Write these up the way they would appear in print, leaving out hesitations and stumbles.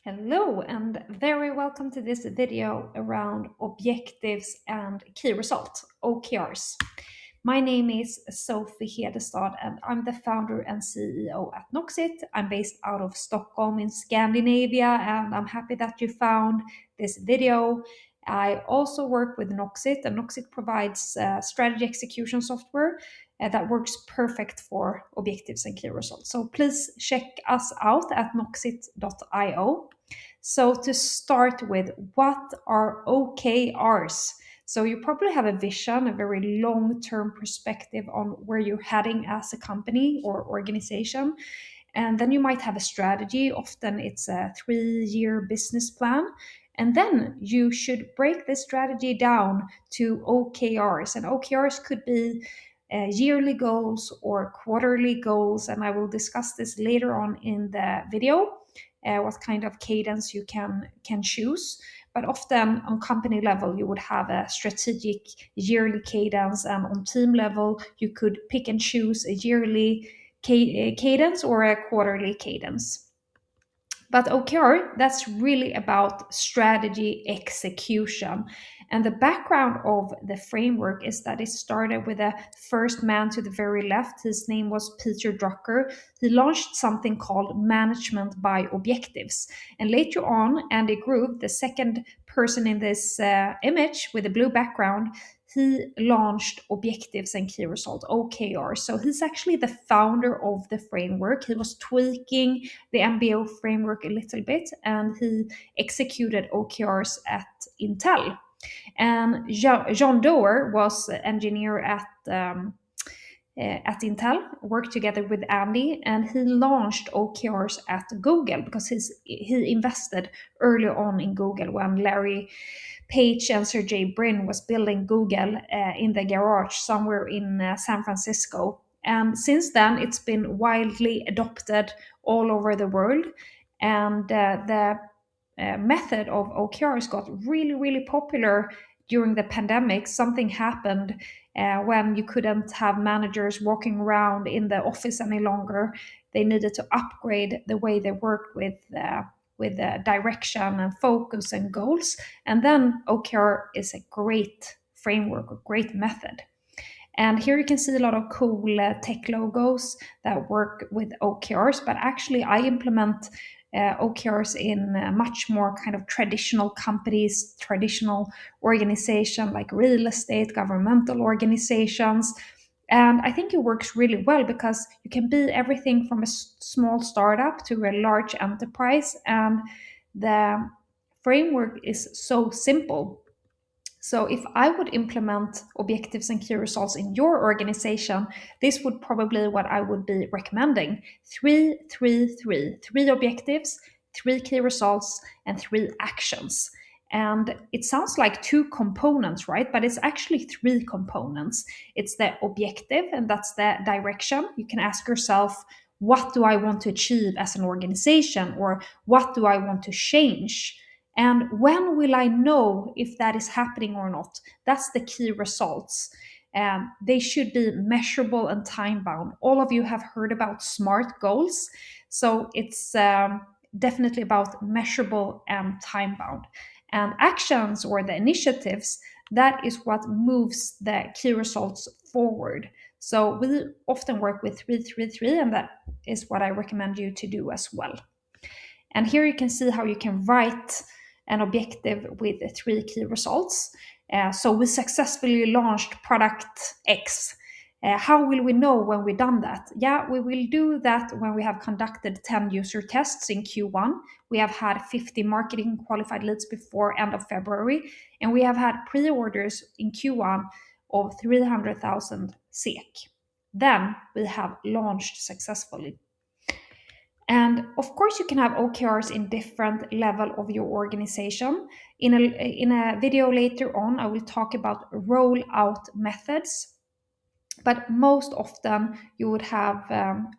Hello and very welcome to this video around objectives and key results, OKRs. My name is Sophie Hedestad and I'm the founder and CEO at Noxit. I'm based out of Stockholm in Scandinavia and I'm happy that you found this video. I also work with Noxit and Noxit provides strategy execution software that works perfect for objectives and key results. So please check us out at noxit.io. So to start with, what are OKRs? So you probably have a vision, a very long-term perspective on where you're heading as a company or organization. And then you might have a strategy. Often it's a 3-year business plan. And then you should break this strategy down to OKRs. And OKRs could be yearly goals or quarterly goals. And I will discuss this later on in the video, what kind of cadence you can choose. But often on company level, you would have a strategic yearly cadence. And on team level, you could pick and choose a yearly cadence or a quarterly cadence. But OKR, that's really about strategy execution. And the background of the framework is that it started with the first man to the very left. His name was Peter Drucker. He launched something called management by objectives. And later on, Andy Grove, the second person in this image with a blue background, he launched objectives and key results, OKR. So he's actually the founder of the framework. He was tweaking the MBO framework a little bit and he executed OKRs at Intel. And John Doerr was an engineer at Intel, worked together with Andy, and he launched OKRs at Google because he invested early on in Google when Larry Page and Sergey Brin was building Google in the garage somewhere in San Francisco. And since then, it's been widely adopted all over the world. And the method of OKRs got really, really popular during the pandemic. Something happened when you couldn't have managers walking around in the office any longer. They needed to upgrade the way they worked with direction and focus and goals. And then OKR is a great framework, a great method. And here you can see a lot of cool tech logos that work with OKRs, but actually I implement OKRs in much more kind of traditional companies, traditional organization like real estate, governmental organizations. And I think it works really well because you can be everything from a small startup to a large enterprise. And the framework is so simple. So if I would implement objectives and key results in your organization, this would probably what I would be recommending. 3, 3, 3. 3 objectives, 3 key results, and 3 actions. And it sounds like 2 components, right? But it's actually 3 components. It's the objective, and that's the direction. You can ask yourself, what do I want to achieve as an organization? Or what do I want to change? And when will I know if that is happening or not? That's the key results. They should be measurable and time bound. All of you have heard about SMART goals. So it's definitely about measurable and time bound. And actions or the initiatives, that is what moves the key results forward. So we often work with 3, 3, 3, and that is what I recommend you to do as well. And here you can see how you can write an objective with 3 key results. So we successfully launched product X. How will we know when we've done that? Yeah, we will do that when we have conducted 10 user tests in Q1. We have had 50 marketing qualified leads before end of February. And we have had pre-orders in Q1 of 300,000 SEK. Then we have launched successfully. And of course, you can have OKRs in different level of your organization. In a video later on, I will talk about rollout methods. But most often, you would have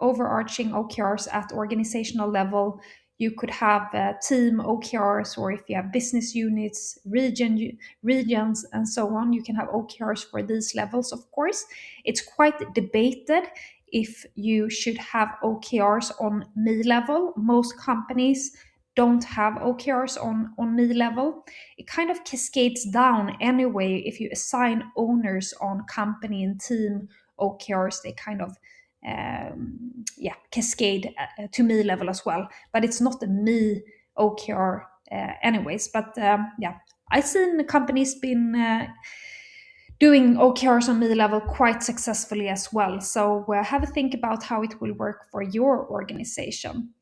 overarching OKRs at organizational level. You could have team OKRs, or if you have business units, regions, and so on, you can have OKRs for these levels, of course. It's quite debated if you should have OKRs on me level. Most companies don't have OKRs on me level, it kind of cascades down anyway. If you assign owners on company and team OKRs, they kind of cascade to me level as well. But it's not a me OKR anyways. But I've seen companies been doing OKRs on me level quite successfully as well. So have a think about how it will work for your organization.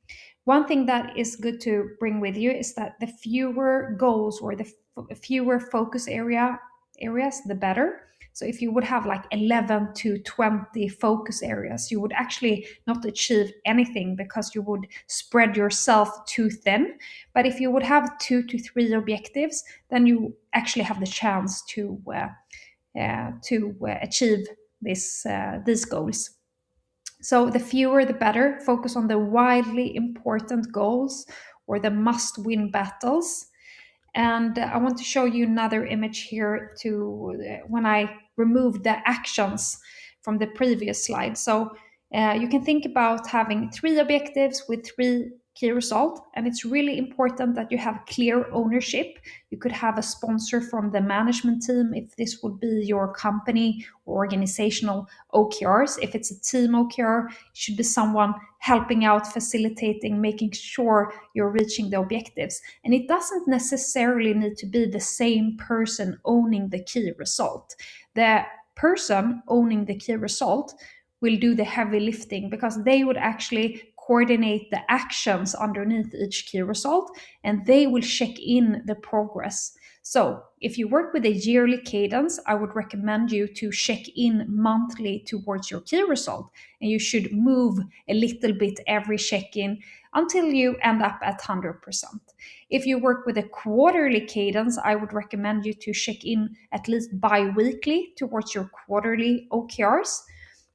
One thing that is good to bring with you is that the fewer goals or the fewer focus areas, the better. So if you would have like 11 to 20 focus areas, you would actually not achieve anything because you would spread yourself too thin. But if you would have 2 to 3 objectives, then you actually have the chance to achieve these goals. So the fewer the better. Focus on the wildly important goals or the must-win battles. And I want to show you another image here to when I removed the actions from the previous slide. So you can think about having 3 objectives with 3 key results, and it's really important that you have clear ownership. You could have a sponsor from the management team if this would be your company or organizational OKRs. If it's a team OKR, it should be someone helping out, facilitating, making sure you're reaching the objectives. And it doesn't necessarily need to be the same person owning the key result. The person owning the key result will do the heavy lifting because they would actually coordinate the actions underneath each key result, and they will check in the progress. So if you work with a yearly cadence, I would recommend you to check in monthly towards your key result, and you should move a little bit every check-in until you end up at 100%. If you work with a quarterly cadence, I would recommend you to check in at least bi-weekly towards your quarterly OKRs.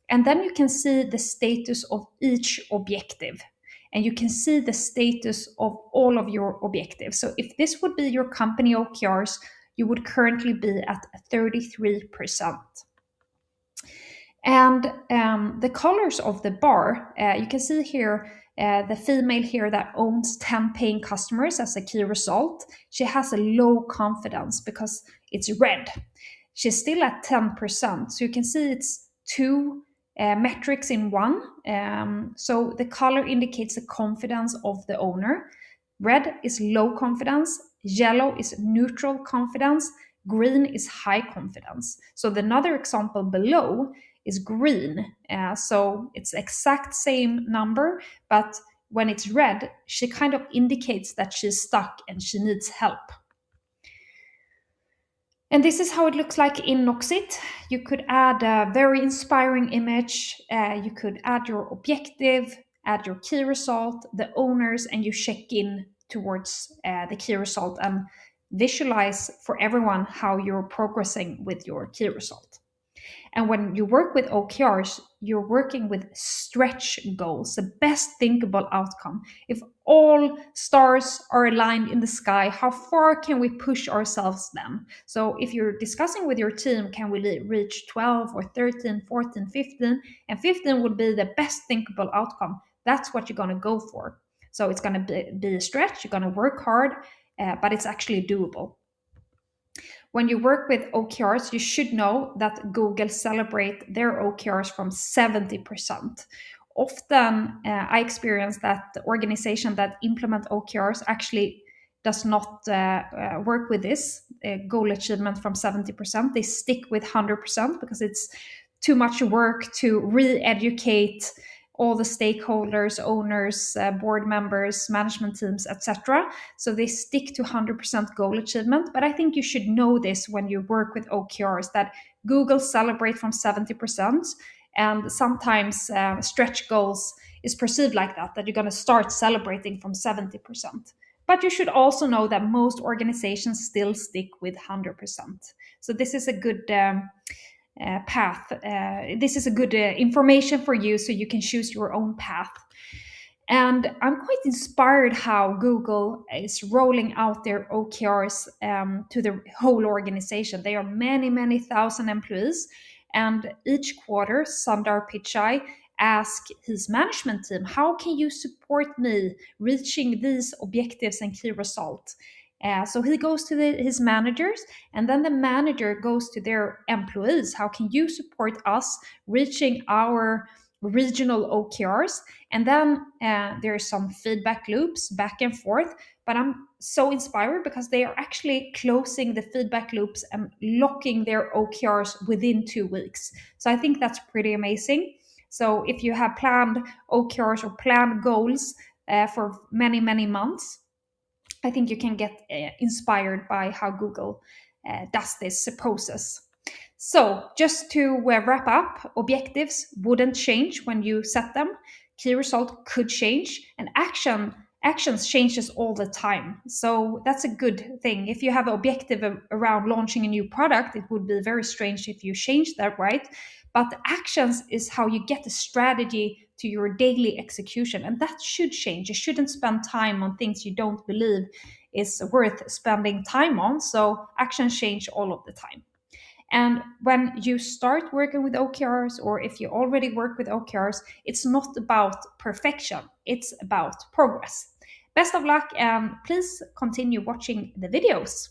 And then you can see the status of each objective. And you can see the status of all of your objectives. So if this would be your company OKRs, you would currently be at 33%. And the colors of the bar, you can see here, the female here that owns 10 paying customers as a key result, she has a low confidence because it's red. She's still at 10%. So you can see it's 2 metrics in one. So the color indicates the confidence of the owner. Red is low confidence, yellow is neutral confidence, green is high confidence. So another example below is green. So it's exact same number, but when it's red, she kind of indicates that she's stuck and she needs help. And this is how it looks like in Noxit. You could add a very inspiring image. You could add your objective, add your key result, the owners, and you check in towards the key result and visualize for everyone how you're progressing with your key result. And when you work with OKRs, you're working with stretch goals, the best thinkable outcome. If all stars are aligned in the sky, how far can we push ourselves then? So if you're discussing with your team, can we reach 12 or 13, 14, 15? And 15 would be the best thinkable outcome. That's what you're going to go for. So it's going to be a stretch. You're going to work hard, but it's actually doable. When you work with OKRs, you should know that Google celebrate their OKRs from 70%. Often, I experience that the organization that implement OKRs actually does not work with this goal achievement from 70%. They stick with 100% because it's too much work to re-educate all the stakeholders, owners, board members, management teams, etc. So they stick to 100% goal achievement. But I think you should know this when you work with OKRs, that Google celebrate from 70%. And sometimes stretch goals is perceived like that you're going to start celebrating from 70%. But you should also know that most organizations still stick with 100%. So this is a good path. This is a good information for you so you can choose your own path. And I'm quite inspired how Google is rolling out their OKRs to the whole organization. They are many, many thousand employees. And each quarter, Sundar Pichai ask his management team, how can you support me reaching these objectives and key results? So he goes to his managers, and then the manager goes to their employees. How can you support us reaching our regional OKRs? And then there are some feedback loops back and forth. But I'm so inspired because they are actually closing the feedback loops and locking their OKRs within 2 weeks. So I think that's pretty amazing. So if you have planned OKRs or planned goals for many, many months, I think you can get inspired by how Google does this process. So, just to wrap up, objectives wouldn't change when you set them. Key result could change, and actions changes all the time. So that's a good thing. If you have an objective around launching a new product, it would be very strange if you change that, right? But the actions is how you get the strategy to your daily execution, and that should change. You shouldn't spend time on things you don't believe is worth spending time on. So actions change all of the time. And when you start working with OKRs, or if you already work with OKRs, it's not about perfection, it's about progress. Best of luck, and please continue watching the videos.